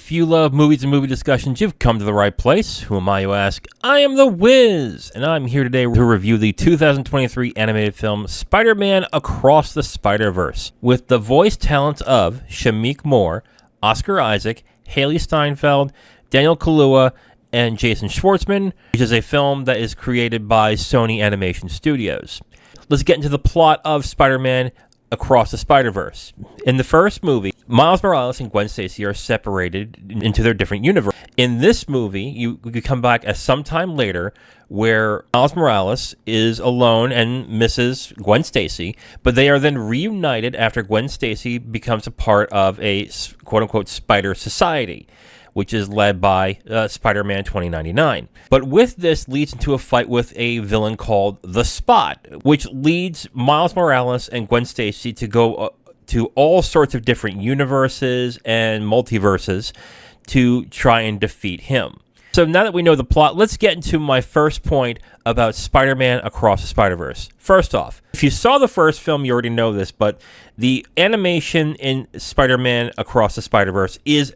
If you love movies and movie discussions, you've come to the right place. Who am I, you ask? I am The Wiz, and I'm here today to review the 2023 animated film Spider-Man Across the Spider-Verse, with the voice talents of Shameik Moore, Oscar Isaac, Hailee Steinfeld, Daniel Kaluuya, and Jason Schwartzman, which is a film that is created by Sony Animation Studios. Let's get into the plot of Spider-Man Across the Spider-Verse. In the first movie, Miles Morales and Gwen Stacy are separated into their different universes. In this movie, you come back as sometime later where Miles Morales is alone and misses Gwen Stacy, but they are then reunited after Gwen Stacy becomes a part of a quote-unquote spider society, which is led by Spider-Man 2099. But with this leads into a fight with a villain called The Spot, which leads Miles Morales and Gwen Stacy to go to all sorts of different universes and multiverses to try and defeat him. So now that we know the plot, let's get into my first point about Spider-Man Across the Spider-Verse. First off, if you saw the first film, you already know this, but the animation in Spider-Man Across the Spider-Verse is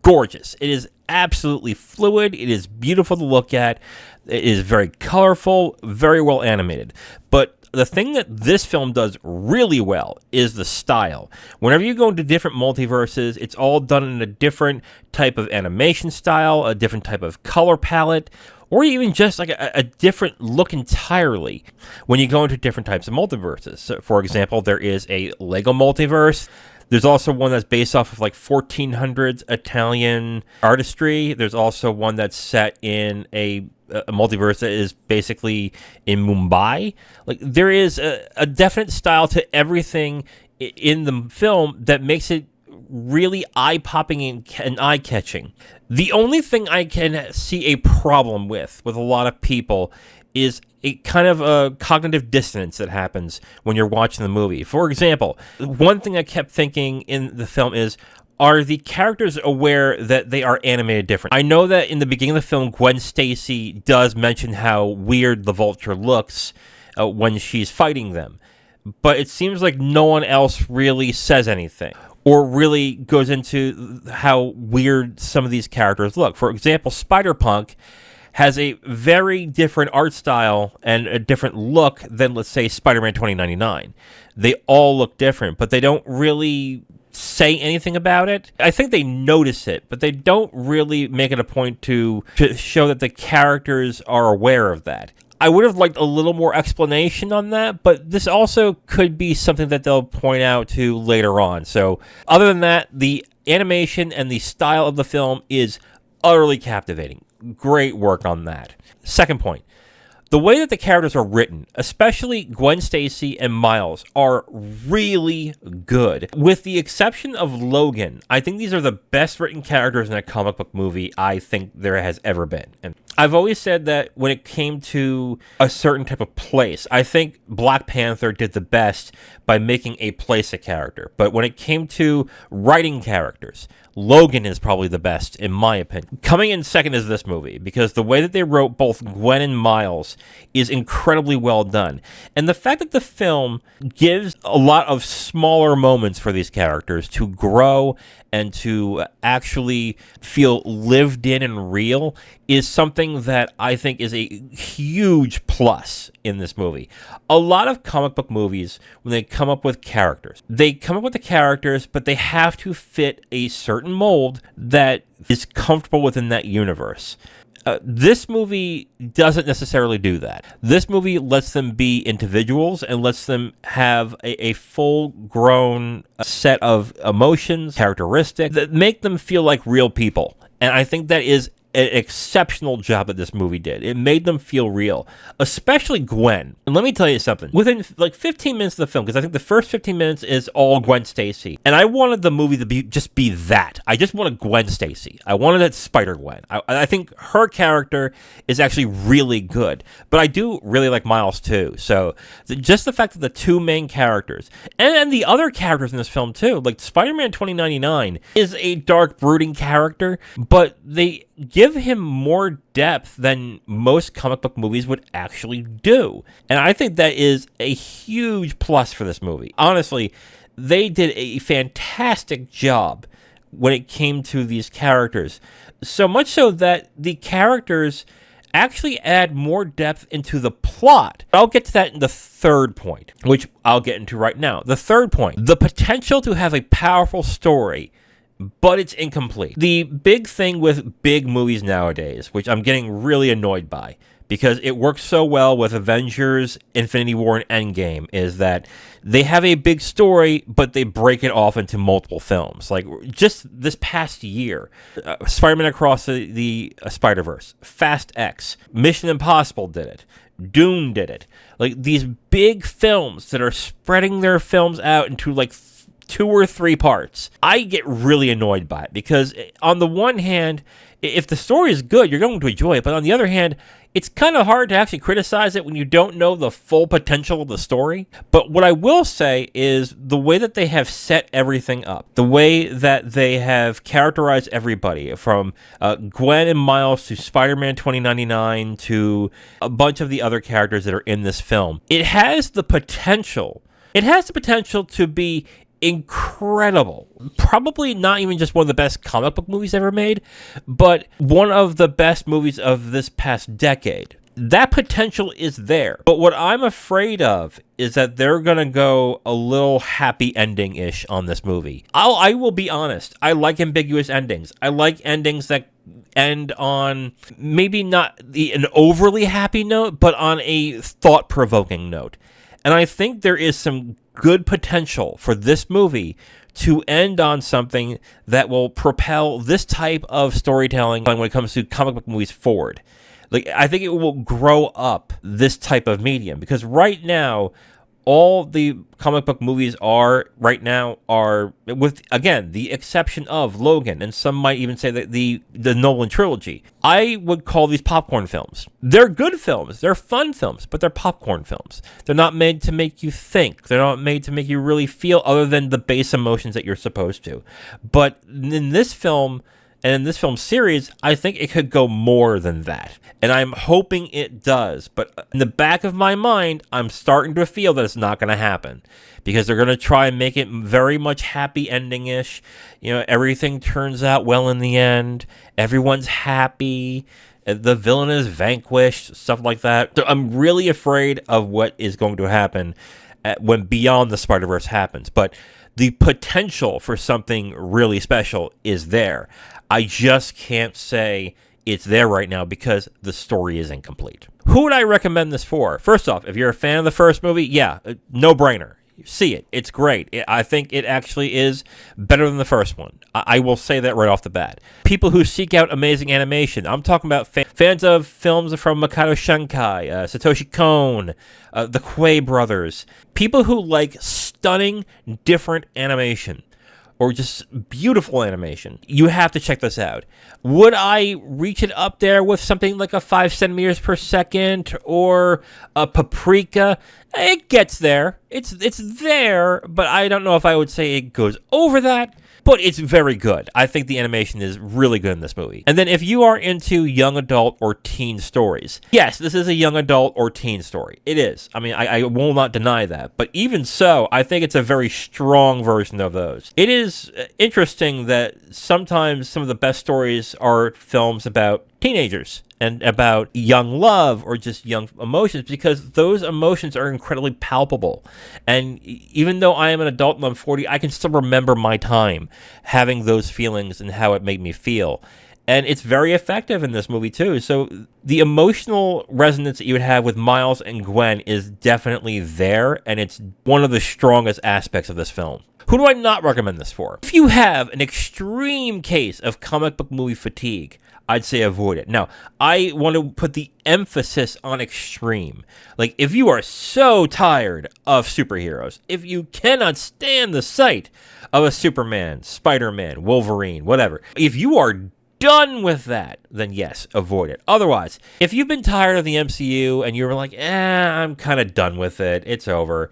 gorgeous. It is absolutely fluid. It is beautiful to look at. It is very colorful, very well animated. But the thing that this film does really well is the style. Whenever you go into different multiverses, it's all done in a different type of animation style, a different type of color palette, or even just like a different look entirely when you go into different types of multiverses. So, for example, there is a Lego multiverse. There's also one that's based off of like 1400s Italian artistry. There's also one that's set in a multiverse that is basically in Mumbai. Like, there is a definite style to everything in the film that makes it really eye-popping and eye-catching. The only thing I can see a problem with a lot of people is a kind of a cognitive dissonance that happens when you're watching the movie. For example, one thing I kept thinking in the film is, are the characters aware that they are animated different? I know that in the beginning of the film, Gwen Stacy does mention how weird the Vulture looks when she's fighting them, but it seems like no one else really says anything or really goes into how weird some of these characters look. For example, Spider-Punk has a very different art style and a different look than, let's say, Spider-Man 2099. They all look different, but they don't really say anything about it. I think they notice it, but they don't really make it a point to show that the characters are aware of that. I would have liked a little more explanation on that, but this also could be something that they'll point out to later on. So other than that, the animation and the style of the film is utterly captivating. Great work on that. Second point, the way that the characters are written, especially Gwen Stacy and Miles, are really good. With the exception of Logan, I think these are the best written characters in a comic book movie I think there has ever been. And I've always said that when it came to a certain type of place, I think Black Panther did the best by making a place a character. But when it came to writing characters, Logan is probably the best, in my opinion. Coming in second is this movie, because the way that they wrote both Gwen and Miles is incredibly well done. And the fact that the film gives a lot of smaller moments for these characters to grow and to actually feel lived in and real is something that I think is a huge plus in this movie. A lot of comic book movies, when they come up with characters, they come up with the characters, but they have to fit a certain mold that is comfortable within that universe. This movie doesn't necessarily do that. This movie lets them be individuals and lets them have a full-grown set of emotions, characteristics that make them feel like real people. And I think that is an exceptional job that this movie did. It made them feel real, especially Gwen. And let me tell you something. Within like 15 minutes of the film, because I think the first 15 minutes is all Gwen Stacy, and I wanted the movie to just be that. I just wanted Gwen Stacy. I wanted that Spider-Gwen. I think her character is actually really good, but I do really like Miles too. So just the fact that the two main characters, and the other characters in this film too, like Spider-Man 2099 is a dark, brooding character, but they give him more depth than most comic book movies would actually do. And I think that is a huge plus for this movie. Honestly, they did a fantastic job when it came to these characters. So much so that the characters actually add more depth into the plot. I'll get to that in the third point, which I'll get into right now. The third point, the potential to have a powerful story, but it's incomplete. The big thing with big movies nowadays, which I'm getting really annoyed by, because it works so well with Avengers, Infinity War, and Endgame, is that they have a big story, but they break it off into multiple films. Like, just this past year, Spider-Man Across the Spider-Verse, Fast X, Mission Impossible did it, Dune did it. Like, these big films that are spreading their films out into, like, 2 or 3 parts. I get really annoyed by it, because on the one hand, if the story is good, you're going to enjoy it, but on the other hand, it's kind of hard to actually criticize it when you don't know the full potential of the story. But what I will say is the way that they have set everything up, the way that they have characterized everybody, from Gwen and Miles to Spider-Man 2099 to a bunch of the other characters that are in this film, it has the potential to be incredible. Probably not even just one of the best comic book movies ever made, but one of the best movies of this past decade. That potential is there. But what I'm afraid of is that they're going to go a little happy ending-ish on this movie. I will be honest. I like ambiguous endings. I like endings that end on maybe not an overly happy note, but on a thought-provoking note. And I think there is some good potential for this movie to end on something that will propel this type of storytelling when it comes to comic book movies forward. Like, I think it will grow up this type of medium, because right now, all the comic book movies are, with, again, the exception of Logan, and some might even say that the Nolan trilogy, I would call these popcorn films. They're good films, they're fun films, but they're popcorn films. They're not made to make you think. They're not made to make you really feel other than the base emotions that you're supposed to. But in this film, and in this film series, I think it could go more than that. And I'm hoping it does. But in the back of my mind, I'm starting to feel that it's not going to happen. Because they're going to try and make it very much happy ending-ish. You know, everything turns out well in the end. Everyone's happy. The villain is vanquished. Stuff like that. So I'm really afraid of what is going to happen when Beyond the Spider-Verse happens. But the potential for something really special is there. I just can't say it's there right now because the story is incomplete. Who would I recommend this for? First off, if you're a fan of the first movie, yeah, no-brainer. See it. It's great. I think it actually is better than the first one. I will say that right off the bat. People who seek out amazing animation. I'm talking about fans of films from Makoto Shinkai, Satoshi Kon, the Quay brothers. People who like stunning, different animation, or just beautiful animation. You have to check this out. Would I reach it up there with something like a 5 centimeters per second or a Paprika? It gets there. It's there, but I don't know if I would say it goes over that. But it's very good. I think the animation is really good in this movie. And then if you are into young adult or teen stories, yes, this is a young adult or teen story. It is. I mean, I will not deny that. But even so, I think it's a very strong version of those. It is interesting that sometimes some of the best stories are films about teenagers and about young love or just young emotions, because those emotions are incredibly palpable. And even though I am an adult and I'm 40, I can still remember my time having those feelings and how it made me feel. And it's very effective in this movie too. So the emotional resonance that you would have with Miles and Gwen is definitely there, and it's one of the strongest aspects of this film. Who do I not recommend this for? If you have an extreme case of comic book movie fatigue, I'd say avoid it. Now, I want to put the emphasis on extreme. Like, if you are so tired of superheroes, if you cannot stand the sight of a Superman, Spider-Man, Wolverine, whatever, if you are done with that, then yes, avoid it. Otherwise, if you've been tired of the MCU and you're like, I'm kind of done with it, it's over,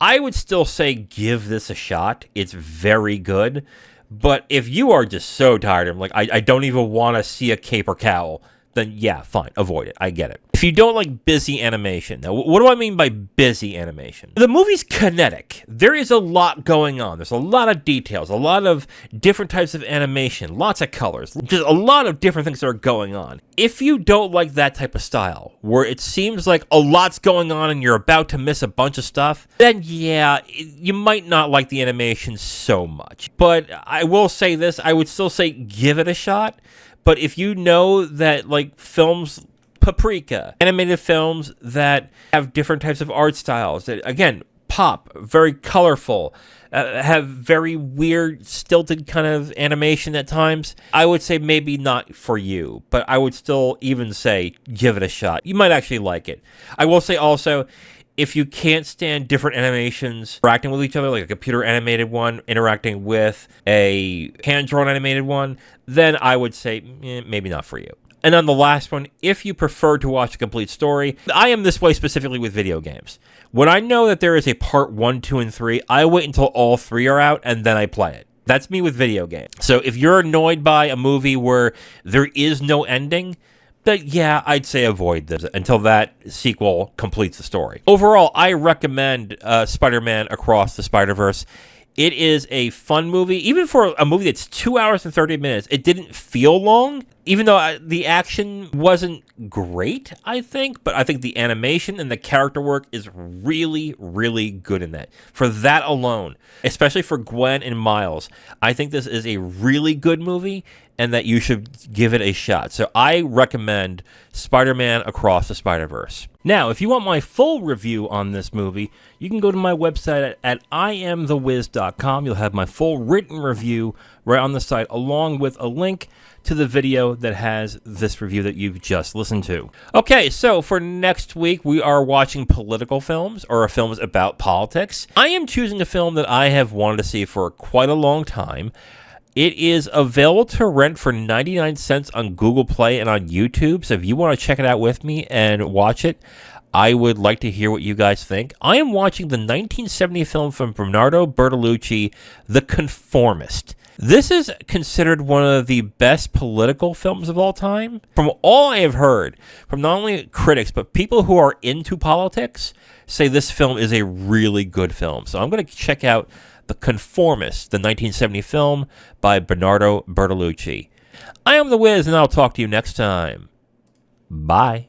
I would still say give this a shot. It's very good. But if you are just so tired, I'm like, I don't even want to see a cape or cowl, then yeah, fine, avoid it. I get it. If you don't like busy animation, now what do I mean by busy animation? The movie's kinetic. There is a lot going on. There's a lot of details, a lot of different types of animation, lots of colors, just a lot of different things that are going on. If you don't like that type of style, where it seems like a lot's going on and you're about to miss a bunch of stuff, then yeah, you might not like the animation so much. But I will say this, I would still say give it a shot. But if you know that, like, films, Paprika, animated films that have different types of art styles, that, again, pop, very colorful, have very weird, stilted kind of animation at times, I would say maybe not for you. But I would still even say give it a shot. You might actually like it. I will say also, if you can't stand different animations interacting with each other, like a computer animated one interacting with a hand-drawn animated one, then I would say maybe not for you. And then the last one, if you prefer to watch a complete story, I am this way specifically with video games. When I know that there is a part 1, 2, and 3, I wait until all 3 are out and then I play it. That's me with video games. So if you're annoyed by a movie where there is no ending, but yeah, I'd say avoid this until that sequel completes the story. Overall, I recommend Spider-Man Across the Spider-Verse. It is a fun movie. Even for a movie that's 2 hours and 30 minutes, it didn't feel long. Even though the action wasn't great, I think. But I think the animation and the character work is really, really good in that. For that alone, especially for Gwen and Miles, I think this is a really good movie and that you should give it a shot. So I recommend Spider-Man Across the Spider-Verse. Now, if you want my full review on this movie, you can go to my website at IamTheWiz.com. You'll have my full written review right on the site, along with a link to the video that has this review that you've just listened to. Okay, so for next week, we are watching political films, or films about politics. I am choosing a film that I have wanted to see for quite a long time. It is available to rent for 99 cents on Google Play and on YouTube, so if you want to check it out with me and watch it, I would like to hear what you guys think. I am watching the 1970 film from Bernardo Bertolucci, The Conformist. This is considered one of the best political films of all time. From all I have heard, from not only critics, but people who are into politics, say this film is a really good film. So I'm going to check out The Conformist, the 1970 film by Bernardo Bertolucci. I am The Wiz, and I'll talk to you next time. Bye.